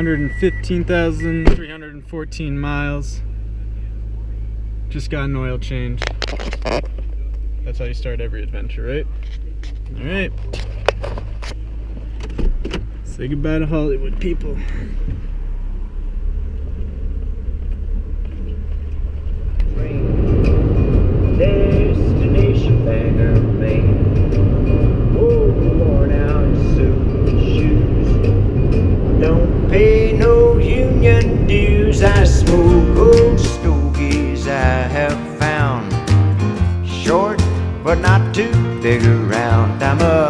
115,314 miles. Just got an oil change. That's how you start every adventure, right? Alright. Say goodbye to Hollywood, people. Destination Bangor, Maine. Oh, worn out suit and shoes. Don't pay no union dues. I smoke old stogies I have found. Short, but not too big around. I'm a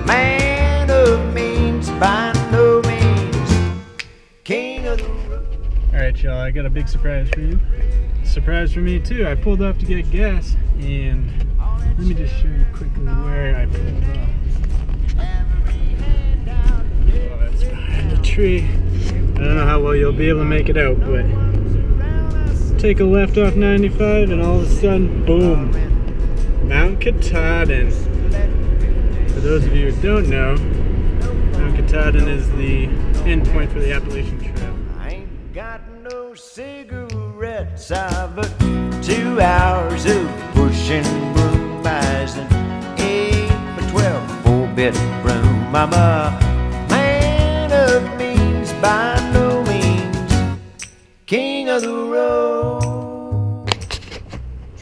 man of means, by no means king of the road. Alright, y'all, I got a big surprise for you. Surprise for me too. I pulled off to get gas, and let me just show you quickly where I pulled off. Oh, that's behind the tree. I don't know how well you'll be able to make it out, but take a left off 95 and all of a sudden, boom, Mount Katahdin. For those of you who don't know, Mount Katahdin is the end point for the Appalachian Trail. I ain't got no cigarettes, but 2 hours of pushing broom buys an 8x12 4-bit broom. I'm a man of means, by no means king of the road.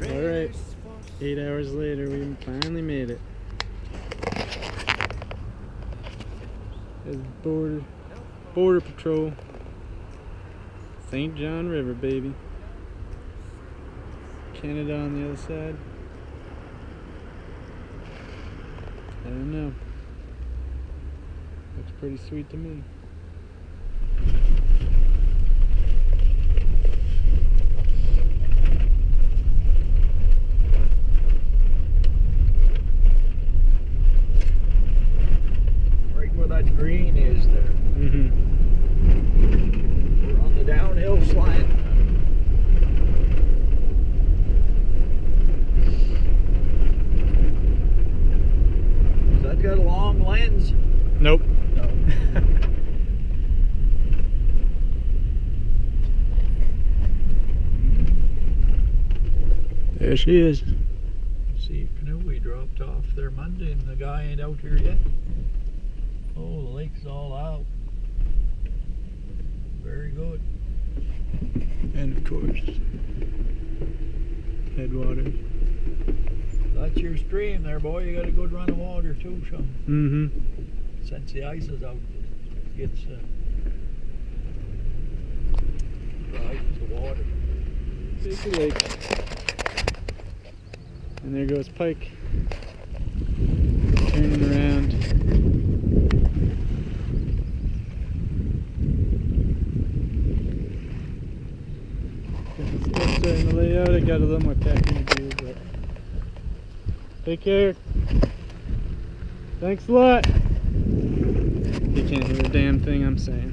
Alright, 8 hours later, we finally made it. There's Border Patrol. St. John River, baby. Canada on the other side. I don't know. Looks pretty sweet to me. Right where that green is there. Mm-hmm. We're on the downhill slide. Has that got a long lens? Nope. No. There she is. See, canoe we dropped off there Monday, and the guy ain't out here yet. Oh, the lake's all out. Very good. And of course, headwaters. That's your stream there, boy. You got a good run of water too, Sean. Mm-hmm. Since the ice is out, it gets dries the water. Big lake. And there goes Pike. Turning around. Still starting to lay out. I got a little more packing to do, but take care. Thanks a lot. You can't hear a damn thing I'm saying.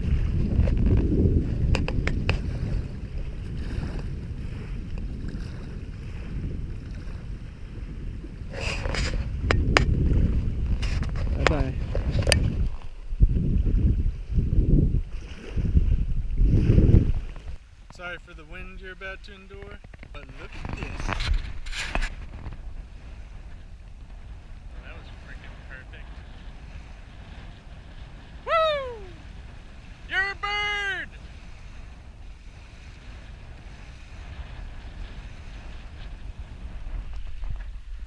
Bye-bye. Sorry for the wind you're about to endure, but look at this. That was freaking perfect. Woo! You're a bird!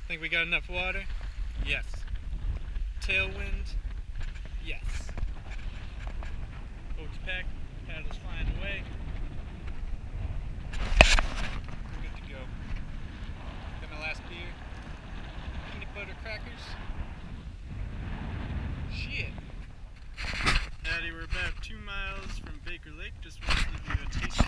Think we got enough water? Yes. Tailwind? Yes. Boat's packed, paddles flying away. We're good to go. Got my last beer. Peanut butter crackers. Shit. Howdy, we're about 2 miles from Baker Lake. Just wanted to give you a taste of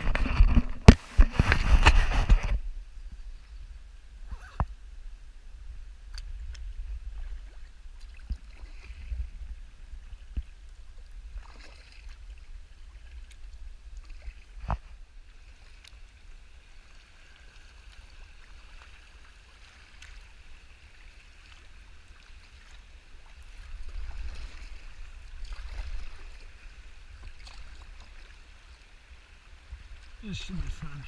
This should be fun.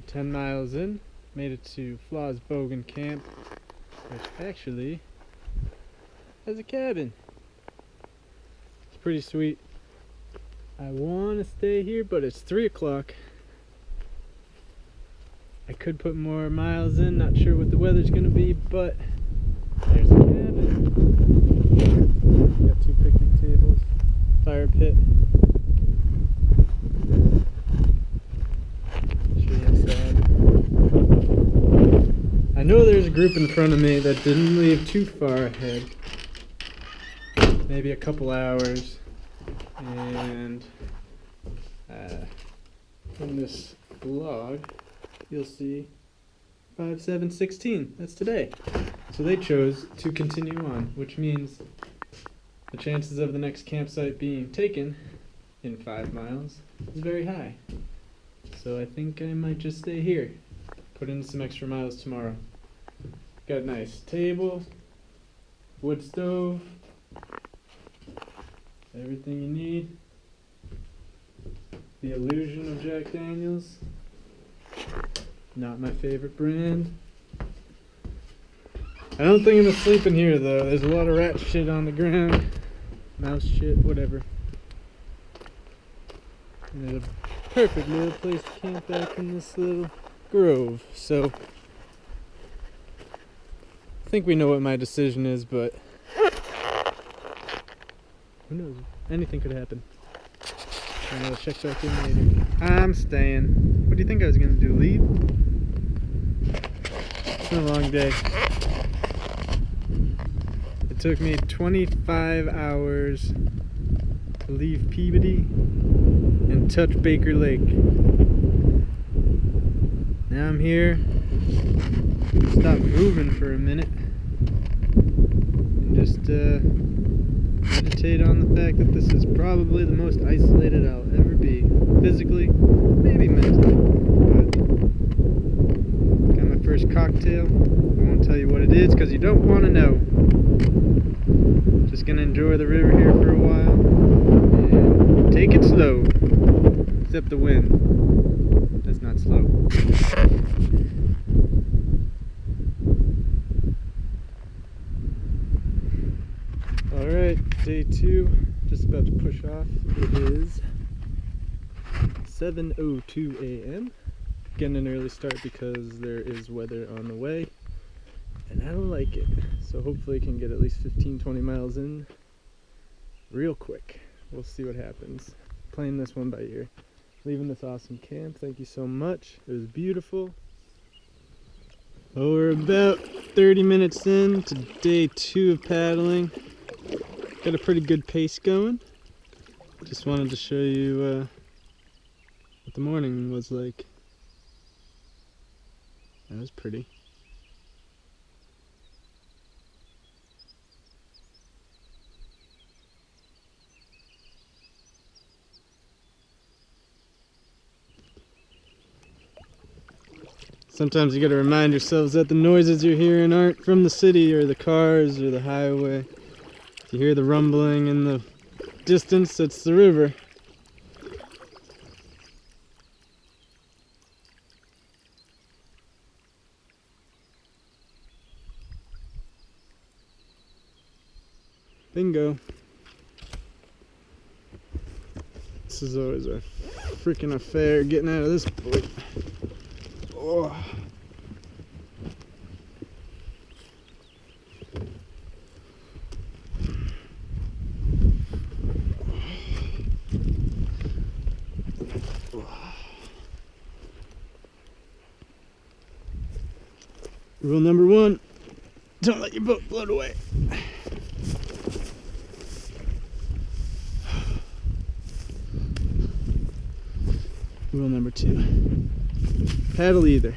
We're 10 miles in, made it to Flaw's Bogan Camp, which actually has a cabin. It's pretty sweet. I want to stay here, but it's 3 o'clock. I could put more miles in, not sure what the weather's going to be, but there's a cabin. Got 2 picnic tables, fire pit. Tree inside. I know there's a group in front of me that didn't leave too far ahead. Maybe a couple hours. And in this vlog, you'll see 5/7/16. That's today. So they chose to continue on, which means the chances of the next campsite being taken in 5 miles is very high. So I think I might just stay here. Put in some extra miles tomorrow. Got a nice table, wood stove, everything you need. The illusion of Jack Daniels. Not my favorite brand. I don't think I'm gonna sleep in here though. There's a lot of rat shit on the ground. Mouse shit, whatever. And there's a perfect little place to camp back in this little grove. So I think we know what my decision is, but who knows? Anything could happen. And I'll check back in later. I'm staying. What do you think I was gonna do? Leave? It's been a long day. It took me 25 hours to leave Peabody and touch Baker Lake. Now I'm here. Stop moving for a minute and just meditate on the fact that this is probably the most isolated I'll ever be. Physically, maybe mentally. But got my first cocktail. I won't tell you what it is because you don't want to know. Just gonna enjoy the river here for a while and take it slow. Except the wind. That's not slow. Alright, day 2, just about to push off. It is 7:02 a.m. Getting an early start because there is weather on the way, and I don't like it. So hopefully I can get at least 15-20 miles in real quick. We'll see what happens. Playing this one by ear. Leaving this awesome camp. Thank you so much. It was beautiful. Well, we're about 30 minutes in to day 2 of paddling. Got a pretty good pace going. Just wanted to show you what the morning was like. That was pretty. Sometimes you gotta remind yourselves that the noises you're hearing aren't from the city or the cars or the highway. If you hear the rumbling in the distance, it's the river. Bingo. This is always a freaking affair getting out of this boat. Oh. Rule number 1, don't let your boat float away. Rule number 2, paddle neither.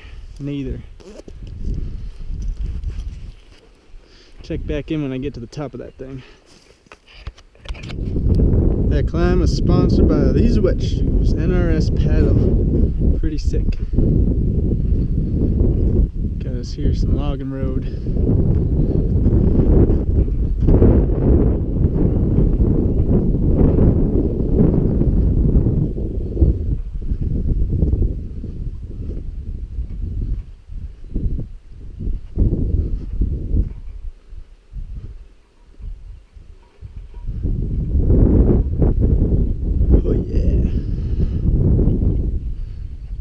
Check back in when I get to the top of that thing. That climb was sponsored by these wet shoes, NRS paddle. Pretty sick. Got us here some logging road.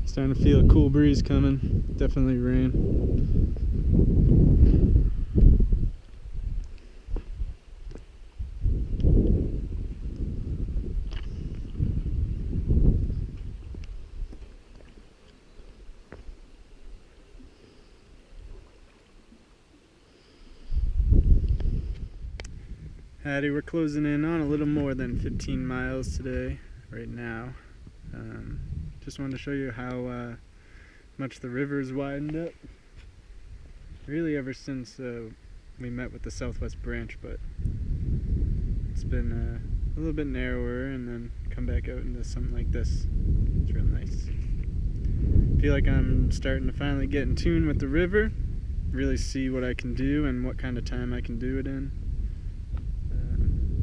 Starting to feel a cool breeze coming. Definitely rain. Howdy, we're closing in on a little more than 15 miles today, right now. Just wanted to show you how much the river's widened up. Really ever since we met with the southwest branch, but it's been a little bit narrower and then come back out into something like this. It's real nice. I feel like I'm starting to finally get in tune with the river, really see what I can do and what kind of time I can do it in.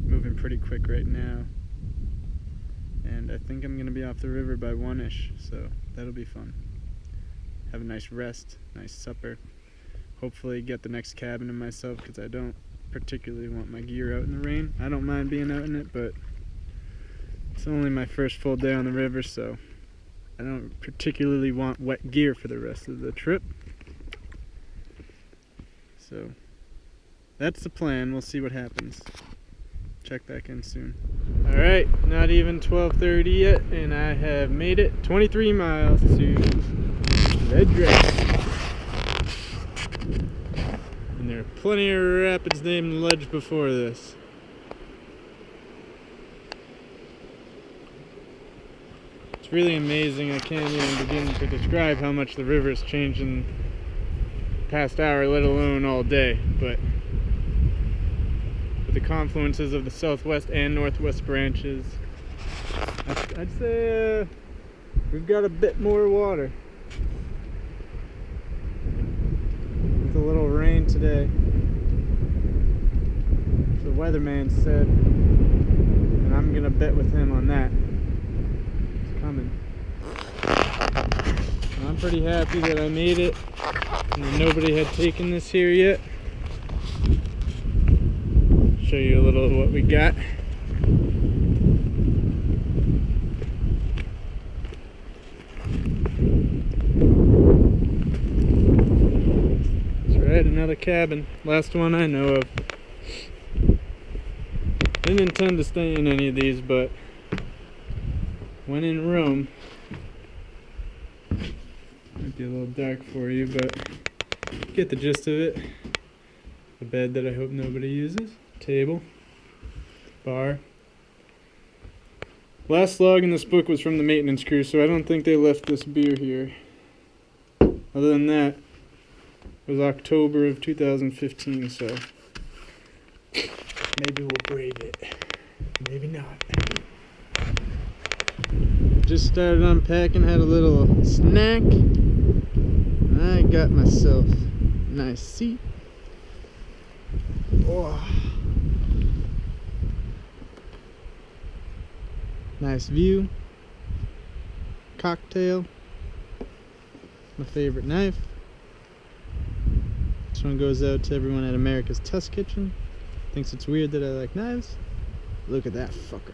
Moving pretty quick right now. And I think I'm going to be off the river by 1-ish, so that'll be fun. Have a nice rest, nice supper. Hopefully get the next cabin to myself, because I don't particularly want my gear out in the rain. I don't mind being out in it, but it's only my first full day on the river, so I don't particularly want wet gear for the rest of the trip. So that's the plan. We'll see what happens. Check back in soon. Alright, not even 12:30 yet, and I have made it 23 miles to Red Dress. And there are plenty of rapids named Ledge before this. It's really amazing. I can't even begin to describe how much the river has changed in the past hour, let alone all day. But the confluences of the southwest and northwest branches, I'd say we've got a bit more water. With a little rain today, the weatherman said, and I'm gonna bet with him on that. It's coming. And I'm pretty happy that I made it and that nobody had taken this here yet. Show you a little of what we got. That's right, another cabin. Last one I know of. Didn't intend to stay in any of these, but when in Rome, might be a little dark for you, but get the gist of it. A bed that I hope nobody uses. Table, bar. Last log in this book was from the maintenance crew, so I don't think they left this beer here. Other than that, it was October of 2015, so maybe we'll brave it. Maybe not. Just started unpacking, had a little snack. I got myself a nice seat. Oh. Nice view. Cocktail. My favorite knife. This one goes out to everyone at America's Test Kitchen. Thinks it's weird that I like knives. Look at that fucker.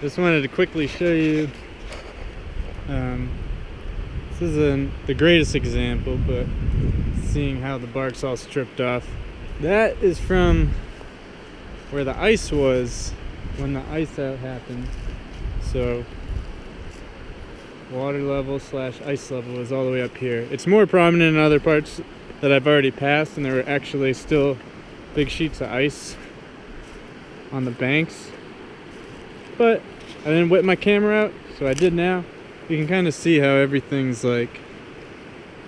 Just wanted to quickly show you, this isn't the greatest example, but seeing how the bark's all stripped off. That is from where the ice was when the ice out happened. So water level / ice level is all the way up here. It's more prominent in other parts that I've already passed, and there were actually still big sheets of ice on the banks. But I didn't whip my camera out, so I did now. You can kind of see how everything's like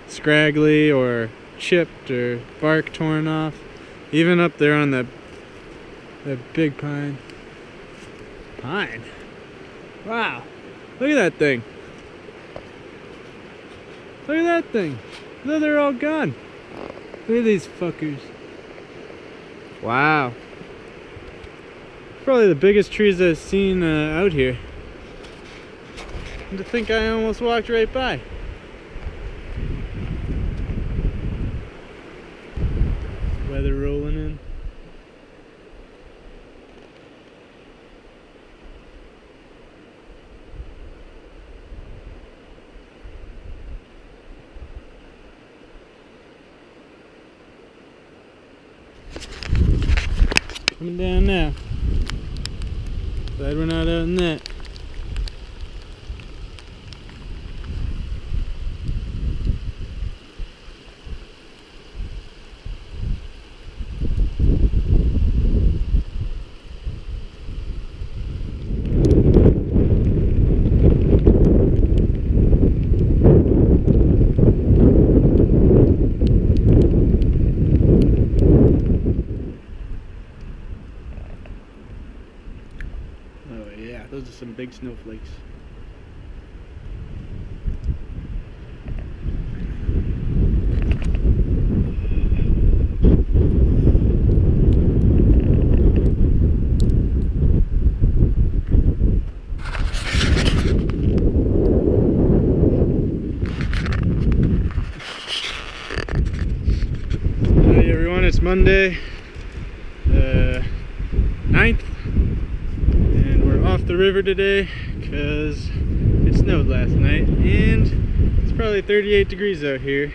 scraggly or chipped or bark torn off. Even up there on that big pine. Pine? Wow. Look at that thing. Look at that thing. Look, they're all gone. Look at these fuckers. Wow. Probably the biggest trees I've seen out here. And to think I almost walked right by. Weather rolling in. Coming down now. Glad we're not out in that. Those are some big snowflakes. Hey everyone, it's Monday, 9th. Off the river today because it snowed last night and it's probably 38 degrees out here.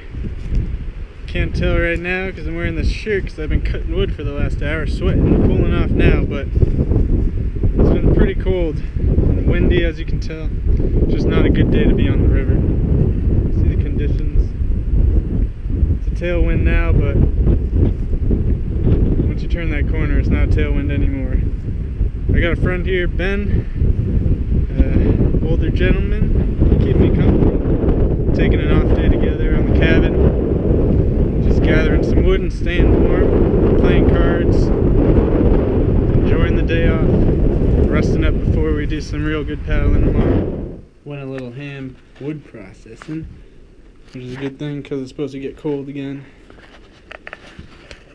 Can't tell right now because I'm wearing this shirt because I've been cutting wood for the last hour, sweating, cooling off now, but it's been pretty cold and windy, as you can tell. Just not a good day to be on the river. See the conditions. It's a tailwind now, but once you turn that corner it's not a tailwind anymore. I got a friend here, Ben, older gentleman, keep me company. Taking an off day together on the cabin, just gathering some wood and staying warm, playing cards, enjoying the day off, resting up before we do some real good paddling tomorrow. Went a little ham wood processing, which is a good thing because it's supposed to get cold again.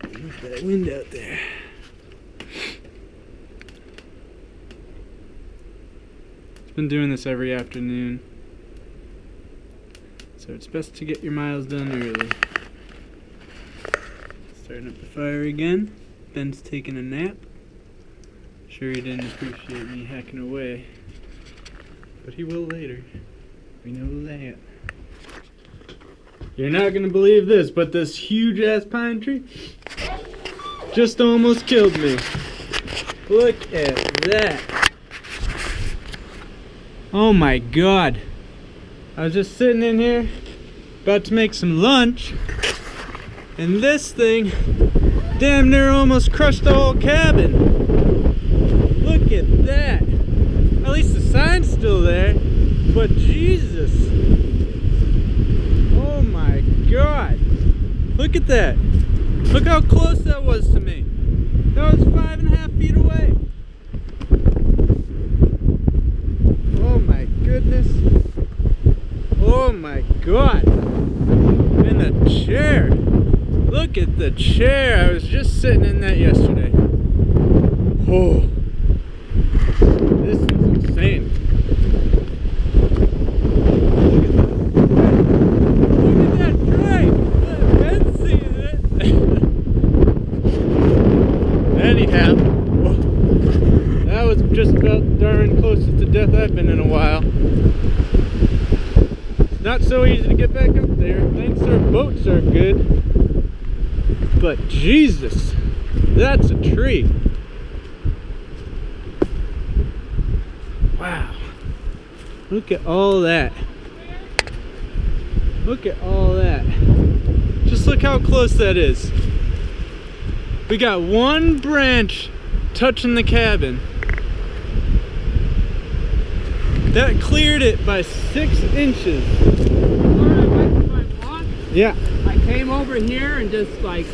Look at that wind out there. Been doing this every afternoon, so it's best to get your miles done early. Starting up the fire again. Ben's taking a nap. Sure he didn't appreciate me hacking away, but he will later. We know that. You're not gonna believe this, but this huge ass pine tree just almost killed me. Look at that. Oh my god. I was just sitting in here about to make some lunch and this thing damn near almost crushed the whole cabin. Look at that. At least the sign's still there, but Jesus. Oh my god. Look at that. Look how close that was to me. That was 5.5 feet away. Oh my goodness. Oh my god. And the chair. Look at the chair. I was just sitting in that yesterday. Oh. This is insane. Look at that tray. Ben sees it. Anyhow. That was just about darn closest to death I've been in a while. It's not so easy to get back up there. Thanks our boats are good. But Jesus, that's a tree. Wow. Look at all that. Look at all that. Just look how close that is. We got one branch touching the cabin. That cleared it by 6 inches. Yeah. I came over here and just like,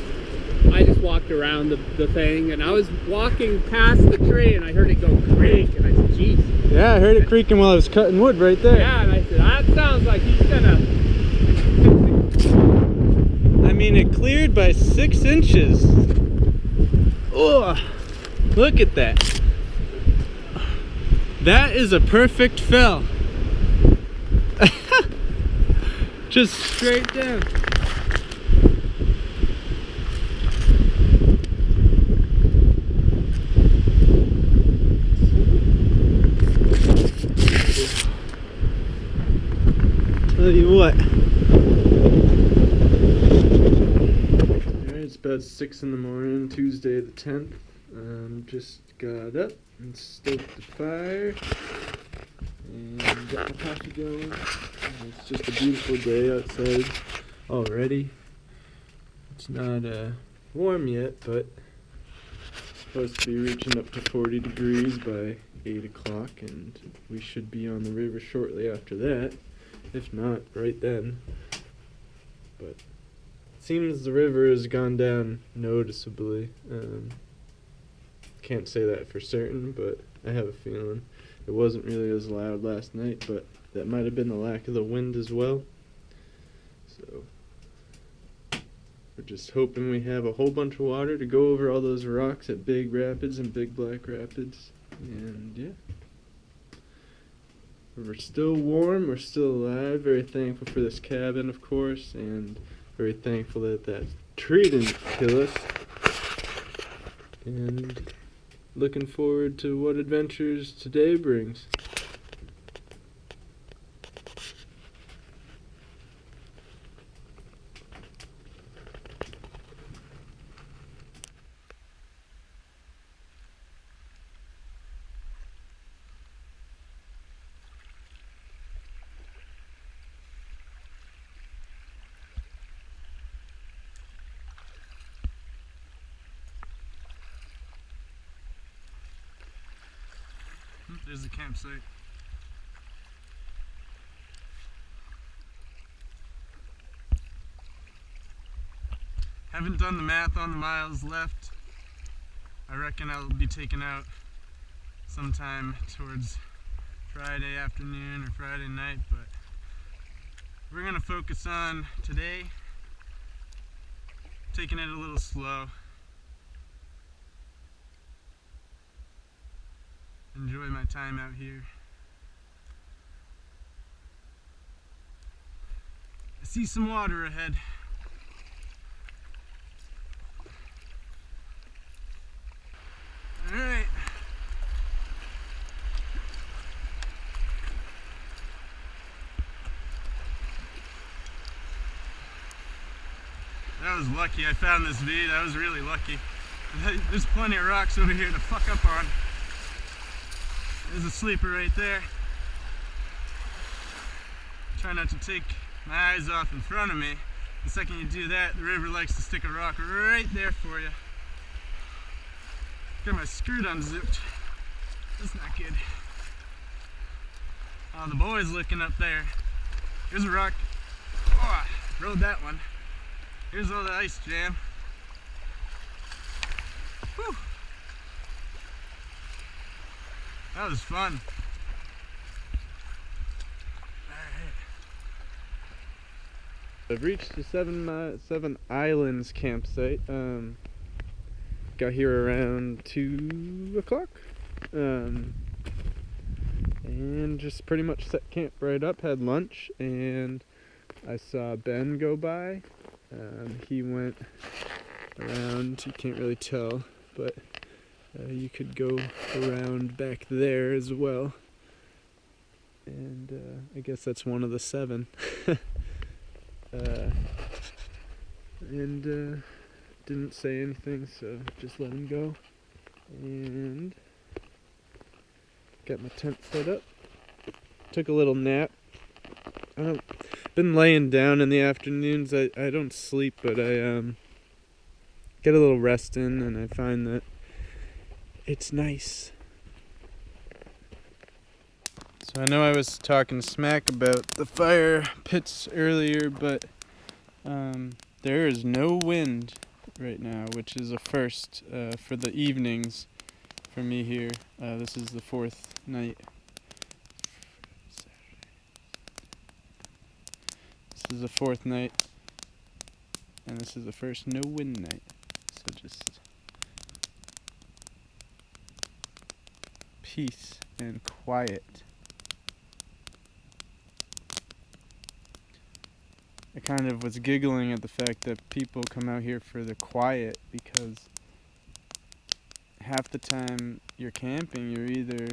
I just walked around the thing, and I was walking past the tree and I heard it go creak, and I said, geez. Yeah, I heard it creaking while I was cutting wood right there. Yeah, and I said, that sounds like he's gonna... I mean, it cleared by 6 inches. Oh, look at that. That is a perfect fell. Just straight down. Tell you what. Alright, it's about 6 in the morning, Tuesday the 10th. Just got up and stoked the fire and got my coffee going. It's just a beautiful day outside already. It's not warm yet, but it's supposed to be reaching up to 40 degrees by 8 o'clock, and we should be on the river shortly after that, if not right then. But it seems the river has gone down noticeably. Can't say that for certain, but I have a feeling. It wasn't really as loud last night, but that might have been the lack of the wind as well. So we're just hoping we have a whole bunch of water to go over all those rocks at Big Rapids and Big Black Rapids. And yeah, we're still warm, we're still alive. Very thankful for this cabin, of course, and very thankful that that tree didn't kill us. And looking forward to what adventures today brings. There's the campsite. Haven't done the math on the miles left. I reckon I'll be taken out sometime towards Friday afternoon or Friday night, but we're gonna focus on today, taking it a little slow. Enjoy my time out here. I see some water ahead. Alright. That was lucky I found this V. That was really lucky. There's plenty of rocks over here to fuck up on. There's a sleeper right there. Try not to take my eyes off in front of me. The second you do that, the river likes to stick a rock right there for you. Got my skirt unzipped. That's not good. Oh, the boy's looking up there. Here's a rock. Oh, I rode that one. Here's all the ice jam. Whew. That was fun. Alright. I've reached the Seven Islands campsite. Got here around 2 o'clock. And just pretty much set camp right up, had lunch, and I saw Ben go by. He went around, you can't really tell, but you could go around back there as well, and I guess that's one of the 7. And didn't say anything, so just let him go. And got my tent set up. Took a little nap. been laying down in the afternoons. I don't sleep, but I get a little rest in, and I find that it's nice. So I know I was talking smack about the fire pits earlier, but there is no wind right now, which is a first for the evenings for me here. This is the fourth night. This is the fourth night, and this is the first no wind night. So just peace and quiet. I kind of was giggling at the fact that people come out here for the quiet, because half the time you're camping, you're either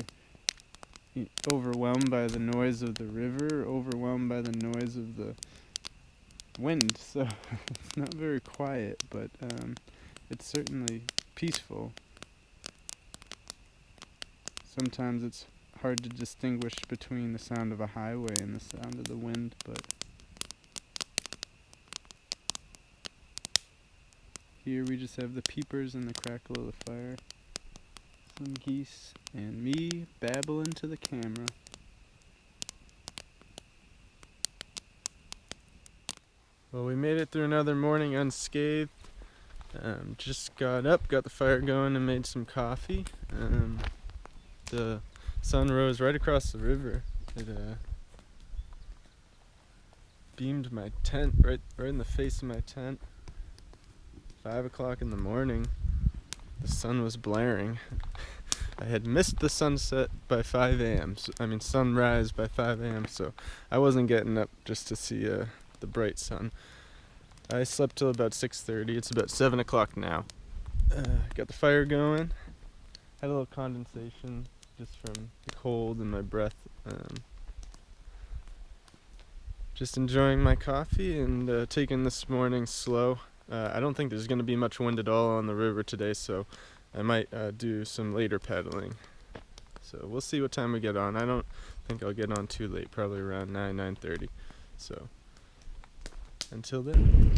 overwhelmed by the noise of the river or overwhelmed by the noise of the wind. So it's not very quiet, but it's certainly peaceful. Sometimes it's hard to distinguish between the sound of a highway and the sound of the wind, but here we just have the peepers and the crackle of the fire, some geese, and me babbling to the camera. Well, we made it through another morning unscathed. Just got up, got the fire going, and made some coffee. The sun rose right across the river. It beamed my tent right in the face of my tent. 5 o'clock in the morning, the sun was blaring. I had missed the sunset by 5 a.m. Sunrise by 5 a.m. So I wasn't getting up just to see the bright sun. I slept till about 6:30. It's about 7 o'clock now. Got the fire going. Had a little condensation just from the cold and my breath. Just enjoying my coffee and taking this morning slow. I don't think there's going to be much wind at all on the river today, so I might do some later paddling. So we'll see what time we get on. I don't think I'll get on too late, probably around 9:30. So until then.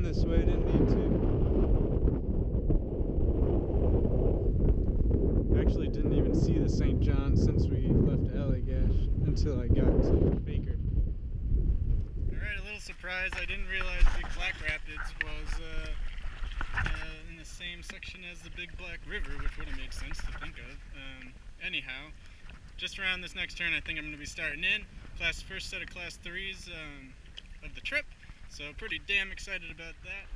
This way, didn't need to. Actually didn't even see the St. John since we left Allagash until I got to Baker. Alright, a little surprise. I didn't realize Big Black Rapids was in the same section as the Big Black River, which would have made sense to think of. Anyhow, just around this next turn I think I'm going to be starting in. First set of Class 3s of the trip. So pretty damn excited about that.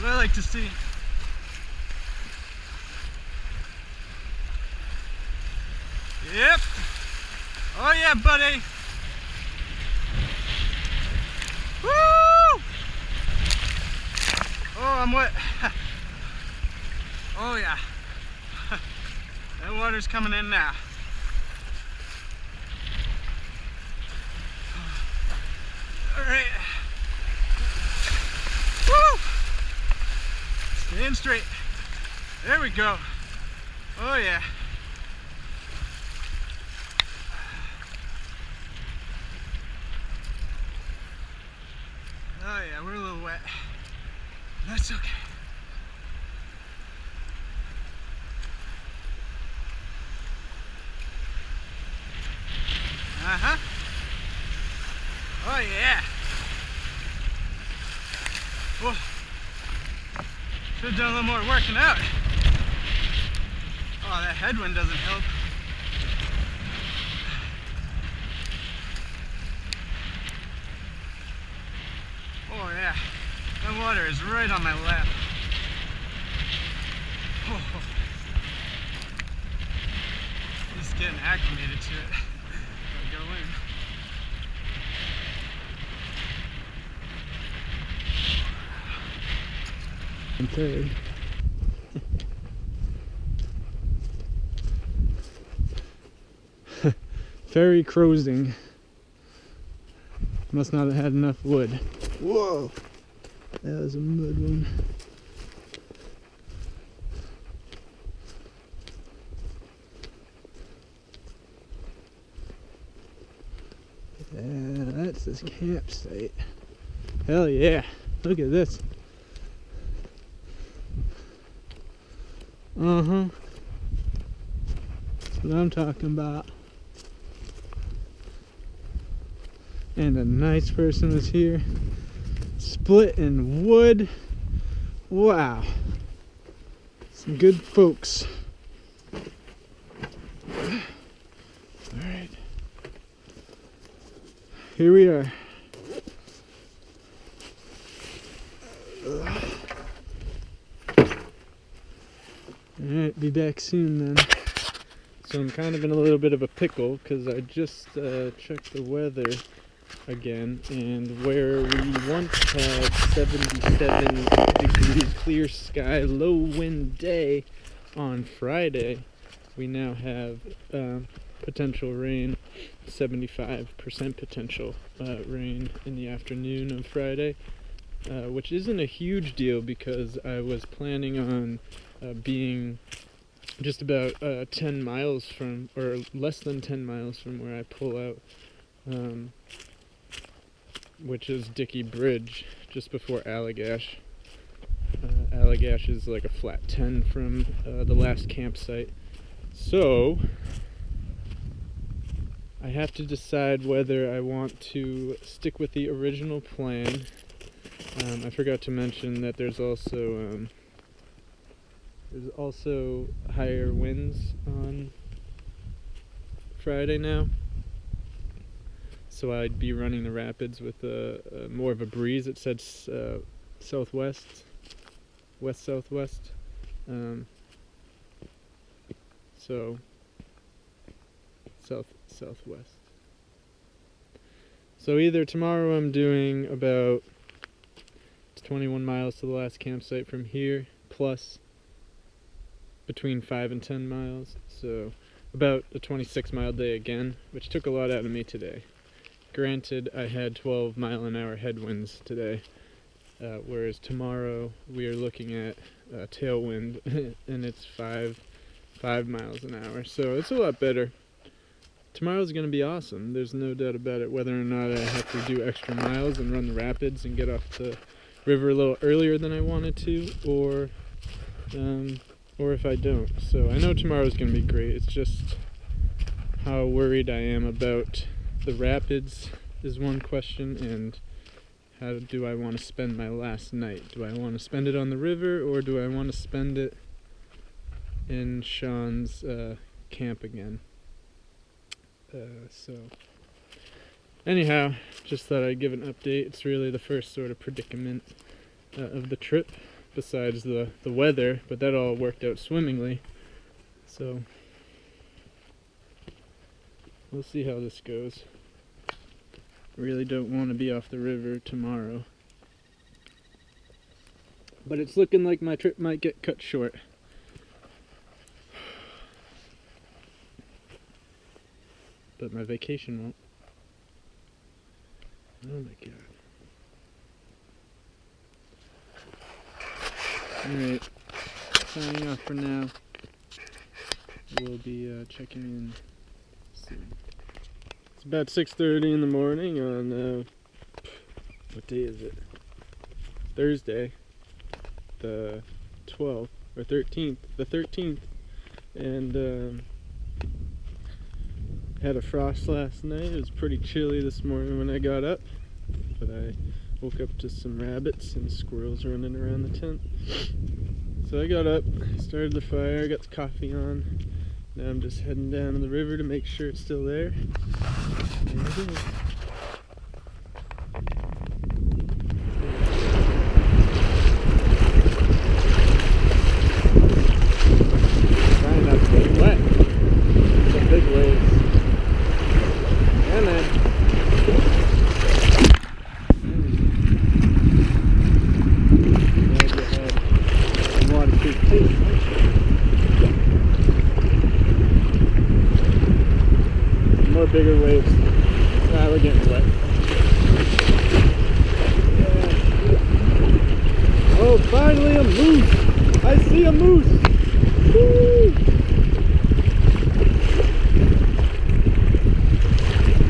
What I like to see. Yep. Oh yeah, buddy. Woo! Oh, I'm wet. Oh yeah. That water's coming in now. Alright. Woo! Staying straight. There we go. Oh yeah. Oh yeah, we're a little wet. That's okay. Uh-huh. Oh yeah. Whoa. Should have done a little more working out. Oh, that headwind doesn't help. Oh yeah. That water is right on my lap. Oh. Just getting acclimated to it. Gotta go in. Okay. Ferry cruising. Must not have had enough wood. Whoa! That was a mud one. Yeah, that's this campsite. Hell yeah! Look at this. Uh-huh. That's what I'm talking about. And a nice person was here. Splitting wood. Wow. Some good folks. Alright. Here we are. Alright, be back soon then. So I'm kind of in a little bit of a pickle because I just checked the weather again, and where we once had 77 degrees clear sky, low wind day on Friday, we now have potential rain, 75% potential rain in the afternoon of Friday, which isn't a huge deal because I was planning on being just about 10 miles from, or less than 10 miles from where I pull out, which is Dicky Bridge, just before Allagash. Allagash is like a flat 10 from the last campsite. So, I have to decide whether I want to stick with the original plan. I forgot to mention that there's also higher winds on Friday now. So I'd be running the rapids with more of a breeze. It said southwest, west-southwest. So southwest. So either tomorrow I'm doing about 21 miles to the last campsite from here, plus between 5 and 10 miles. So about a 26-mile day again, which took a lot out of me today. Granted, I had 12-mile-an-hour headwinds today, whereas tomorrow we are looking at tailwind, and it's 5 miles an hour. So it's a lot better. Tomorrow's going to be awesome. There's no doubt about it. Whether or not I have to do extra miles and run the rapids and get off the river a little earlier than I wanted to, or if I don't. So I know tomorrow's going to be great. It's just how worried I am about the rapids is one question, and how do I want to spend my last night? Do I want to spend it on the river, or do I want to spend it in Sean's camp again? So anyhow, just thought I'd give an update. It's really the first sort of predicament of the trip, besides the weather, but that all worked out swimmingly. So we'll see how this goes. Really don't want to be off the river tomorrow. But it's looking like my trip might get cut short. but my vacation won't. Oh my god. Alright, signing off for now. We'll be checking in soon. It's about 6:30 in the morning on, what day is it? Thursday, the 12th, or 13th, the 13th. And had a frost last night. It was pretty chilly this morning when I got up, but I woke up to some rabbits and squirrels running around the tent. So I got up, started the fire, got the coffee on. Now I'm just heading down to the river to make sure it's still there. And it is. Trying not to get wet. Some big waves. Yeah, man. Waterproof too. More bigger waves. Ah, we're getting wet. Yeah. Oh, finally a moose! I see a moose! Woo!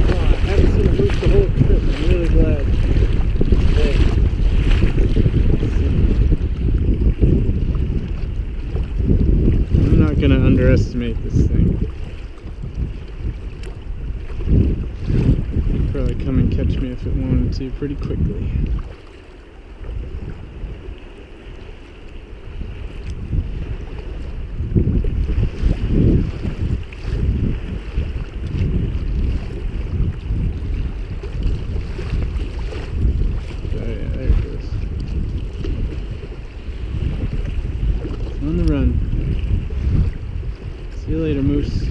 Oh, I haven't seen a moose the whole trip. I'm really glad. Hey. I'm not gonna underestimate this thing. Probably come and catch me if it wanted to pretty quickly. Oh yeah, there it goes. On the run. See you later, moose.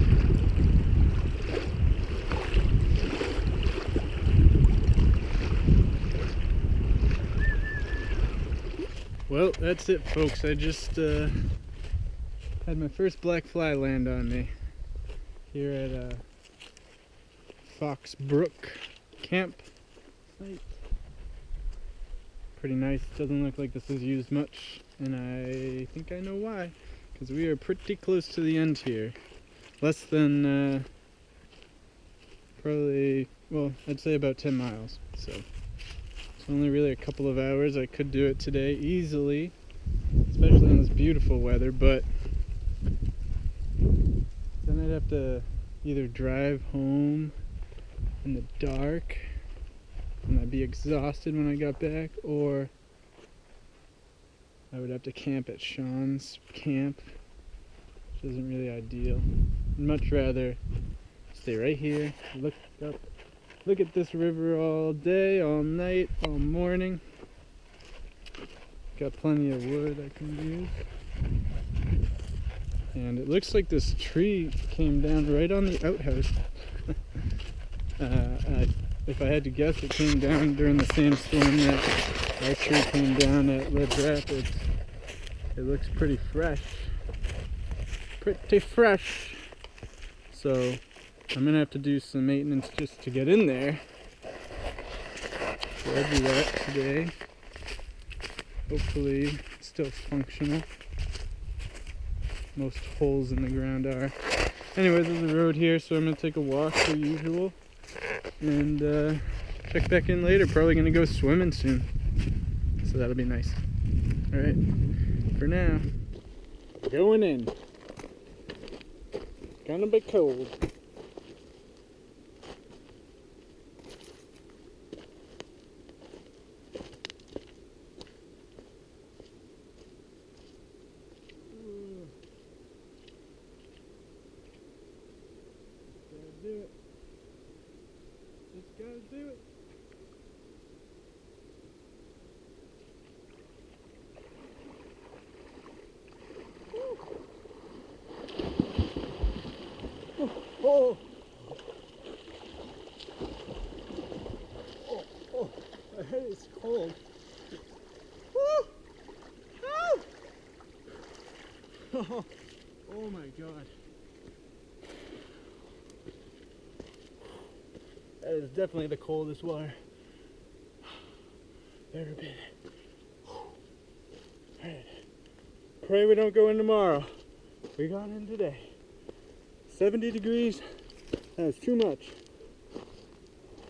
Well, that's it, folks. I just had my first black fly land on me here at Fox Brook camp site. Pretty nice. Doesn't look like this is used much, and I think I know why. Because we are pretty close to the end here. Less than probably, well, I'd say about 10 miles. So it's only really a couple of hours. I could do it today easily, especially in this beautiful weather, but then I'd have to either drive home in the dark and I'd be exhausted when I got back, or I would have to camp at Sean's camp, which isn't really ideal. I'd much rather stay right here, look up, look at this river all day, all night, all morning. Got plenty of wood I can use. And it looks like this tree came down right on the outhouse. If I had to guess, it came down during the same storm that our tree came down at Red Rapids. It looks pretty fresh. Pretty fresh. So I'm gonna have to do some maintenance just to get in there. So I'll do that today. Hopefully it's still functional. Most holes in the ground are. Anyways, there's a road here, so I'm gonna take a walk per usual. And check back in later. Probably gonna go swimming soon. So that'll be nice. Alright. For now, going in. Gonna be cold. Gotta do it. Just gotta do it. Oh, oh, my head is cold. Woo! Oh, oh my God. That is definitely the coldest water I've ever been in. Alright. Pray we don't go in tomorrow. We got in today. 70 degrees. That's too much.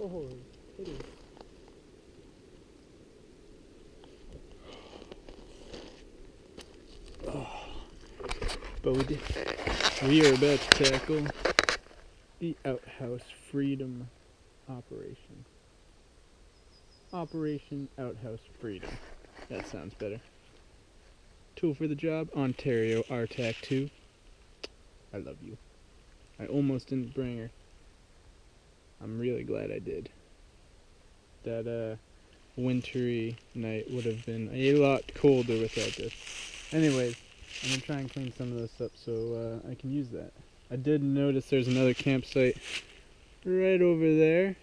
Oh, it is. Oh. But we are about to tackle the Outhouse Freedom operation. Operation Outhouse Freedom. That sounds better. Tool for the job, Ontario RTAC 2. I love you. I almost didn't bring her. I'm really glad I did. That wintry night would have been a lot colder without this. Anyways, I'm gonna try and clean some of this up so I can use that. I did notice there's another campsite right over there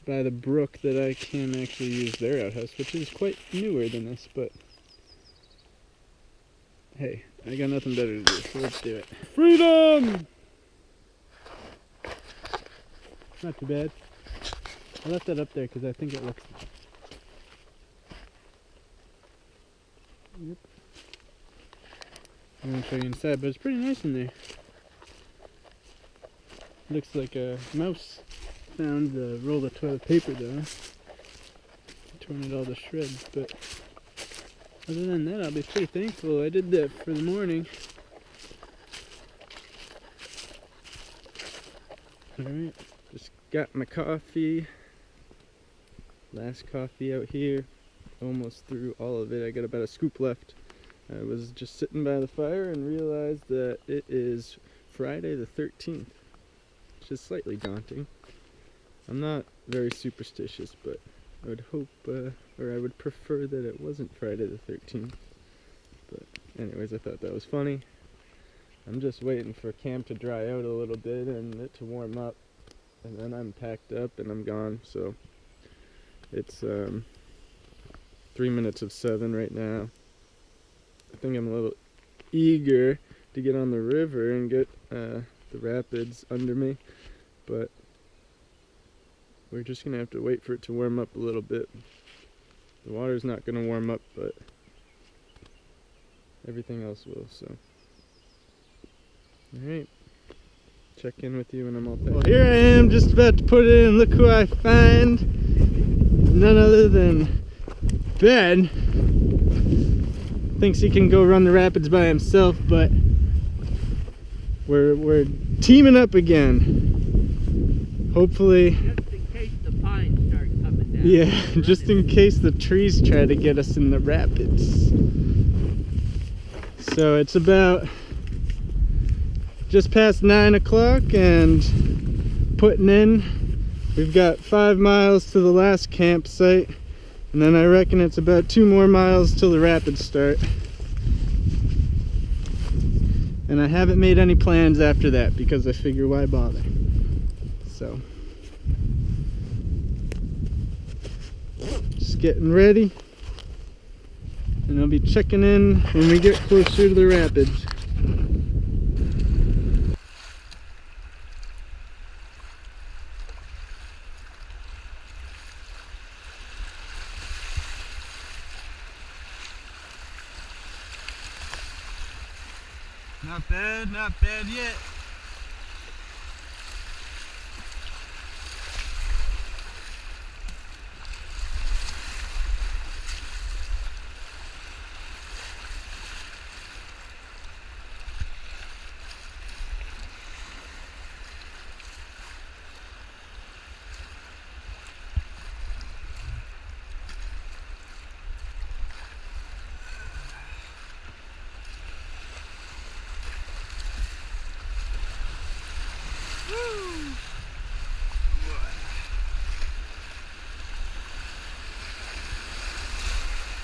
by the brook that I can actually use their outhouse, which is quite newer than this, but hey, I got nothing better to do, so let's do it. Freedom! Not too bad. I left that up there because I think it looks... Yep. I'm going to show you inside, but it's pretty nice in there. Looks like a mouse found the roll of toilet paper though. Torn it all to shreds, but other than that, I'll be pretty thankful I did that for the morning. Alright, just got my coffee. Last coffee out here. Almost through all of it. I got about a scoop left. I was just sitting by the fire and realized that it is Friday the 13th. Which is slightly daunting. I'm not very superstitious, but I would hope, or I would prefer that it wasn't Friday the 13th. But anyways, I thought that was funny. I'm just waiting for camp to dry out a little bit and it to warm up. And then I'm packed up and I'm gone, so it's 3 minutes of 7 right now. I think I'm a little eager to get on the river and get the rapids under me, but we're just gonna have to wait for it to warm up a little bit. The water's not gonna warm up, but everything else will, so. Alright, check in with you when I'm all packed. Well, here I am just about to put it in. Look who I find. None other than Ben. Thinks he can go run the rapids by himself, but we're teaming up again. Hopefully. Just in case the pines start coming down. Yeah, just in case the trees try to get us in the rapids. So it's about just past 9 o'clock and putting in. We've got 5 miles to the last campsite, and then I reckon it's about 2 more miles till the rapids start. And I haven't made any plans after that because I figure why bother. So just getting ready, and I'll be checking in when we get closer to the rapids. Not bad yet.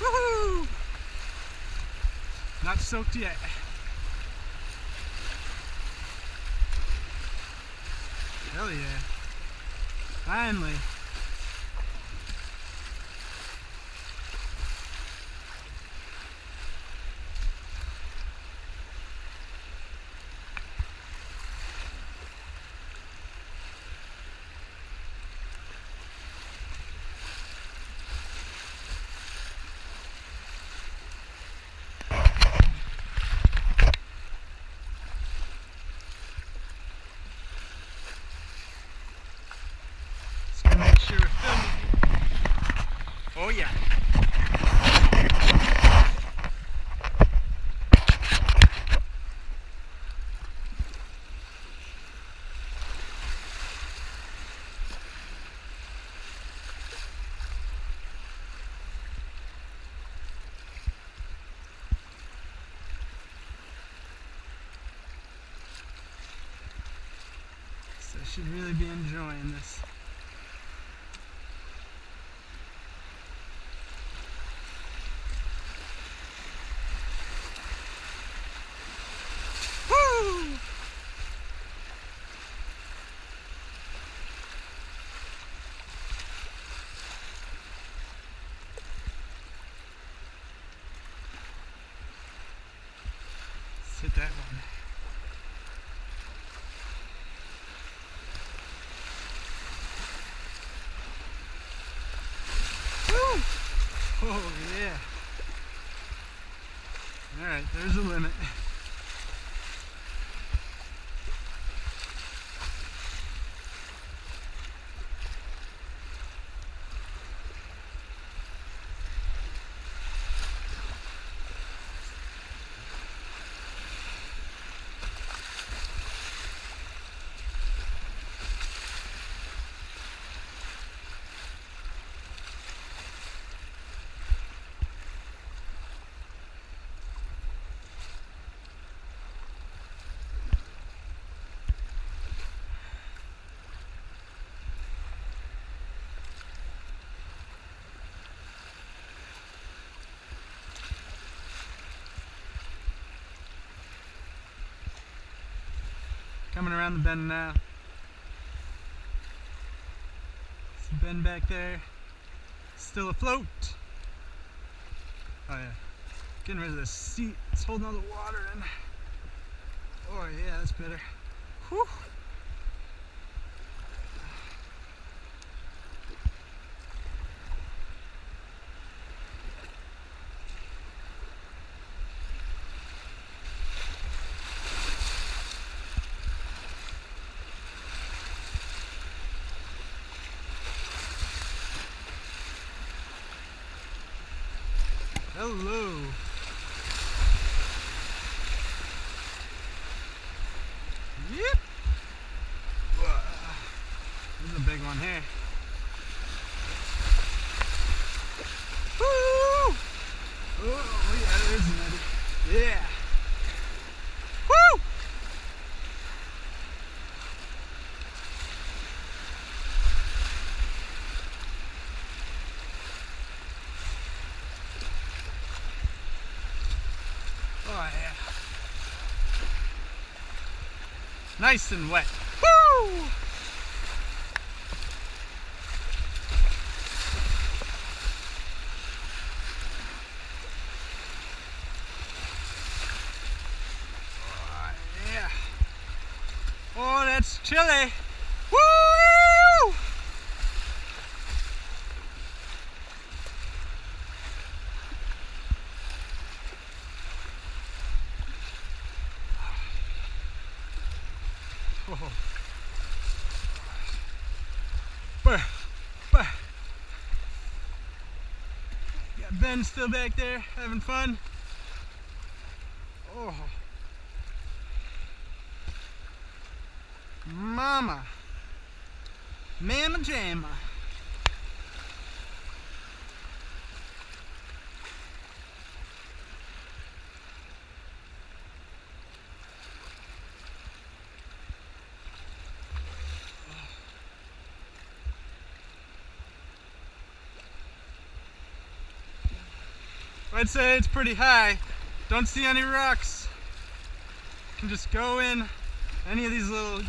Woohoo! Not soaked yet. Hell yeah. Finally. should really be enjoying this. Woo! Let's hit that one. Oh yeah. Alright, there's a limit. Coming around the bend now. See the bend back there. Still afloat. Oh yeah. Getting rid of the seat. It's holding all the water in. Oh yeah, that's better. Whew. Hello. Yep. This is a big one here. Woo! Oh yeah, there's another. Yeah. Woo! Oh yeah. Nice and wet. Woo! Oh yeah. Oh, that's chilly. Woo! Oh. Got Ben still back there having fun. Oh. Mama. Mama jamma. I'd say it's pretty high. Don't see any rocks. You can just go in any of these little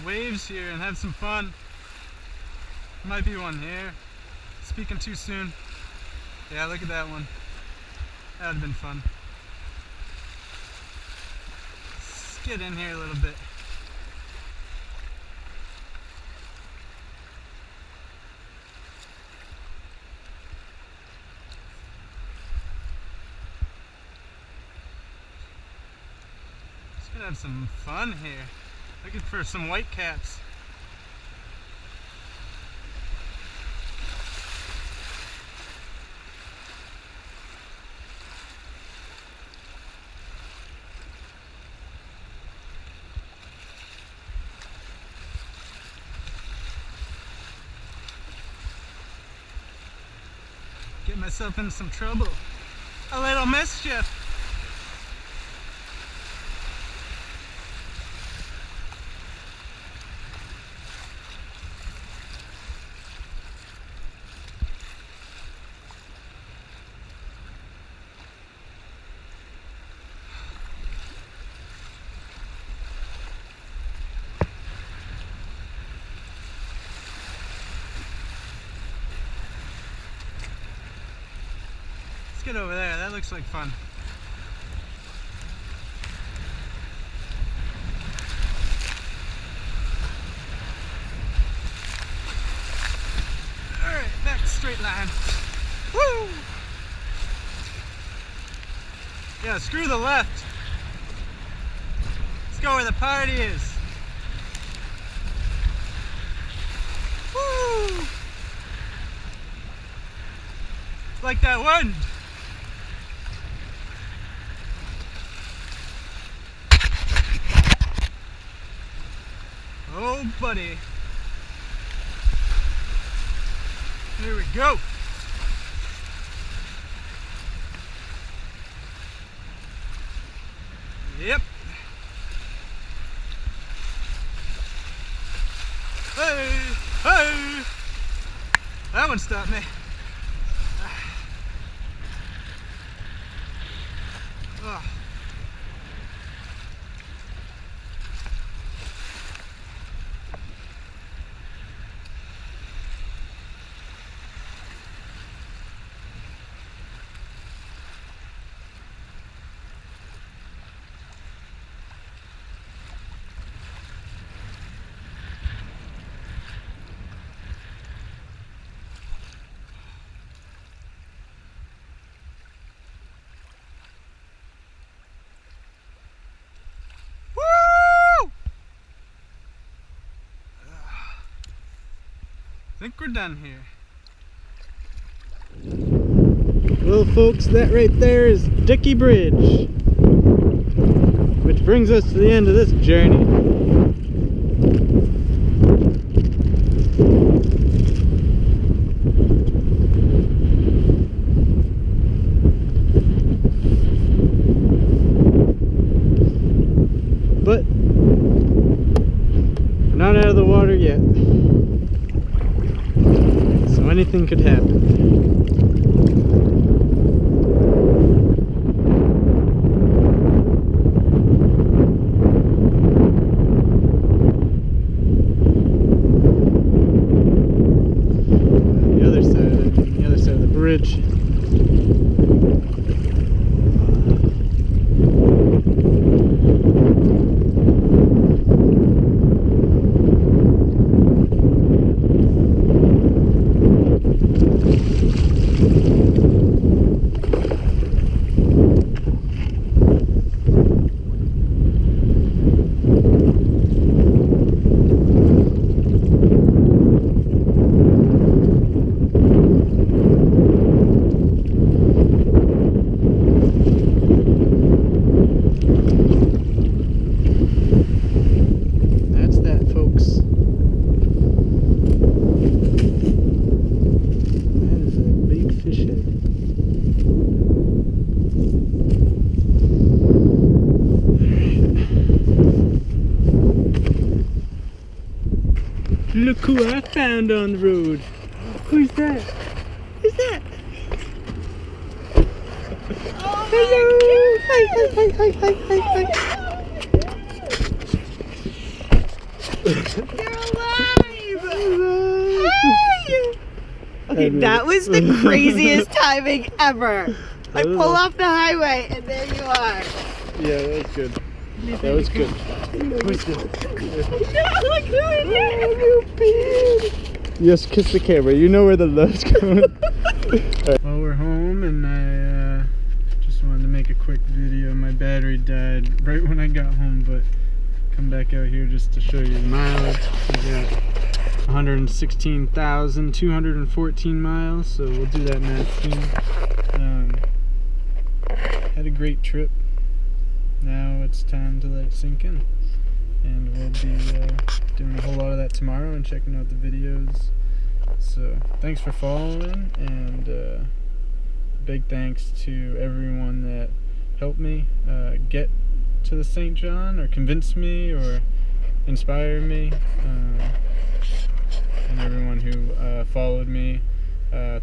waves here and have some fun. Might be one here. Speaking too soon. Yeah, look at that one. That would have been fun. Let's get in here a little bit. Gonna have some fun here. Looking for some white caps. Get myself in some trouble. A little mischief. get over there. That looks like fun. Alright, back to straight line. Woo! Yeah, screw the left. Let's go where the party is. Woo! Like that wind. Oh, buddy. Here we go. Yep. Hey, hey. That one stopped me. Oh. I think we're done here. Well, folks, that right there is Dicky Bridge, which brings us to the end of this journey. But we're not out of the water yet. So anything could happen. The other side of the bridge. Look who I found on the road. Who's that? Who's that? Oh, hello! Hi, hi, hi, hi, hi, hi. You're alive! Hi! Okay, that was the craziest timing ever. I pull off the highway and there you are. Yeah, that was good. That was good. That was good. No, look who it is! Yes, kiss the camera. You know where the love's going. Right. Well, we're home, and I just wanted to make a quick video. My battery died right when I got home, but come back out here just to show you the mileage. We got 116,214 miles, so we'll do that math soon. Had a great trip. Now it's time to let it sink in, and we'll be doing a whole lot of that tomorrow and checking out the videos. So thanks for following, and big thanks to everyone that helped me get to the St. John, or convinced me, or inspired me, and everyone who followed me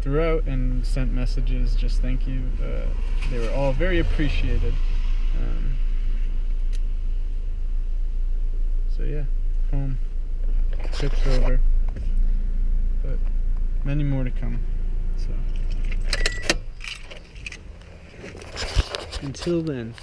throughout and sent messages. Just thank you. They were all very appreciated. So yeah, home, trip's over, but many more to come. So Until then.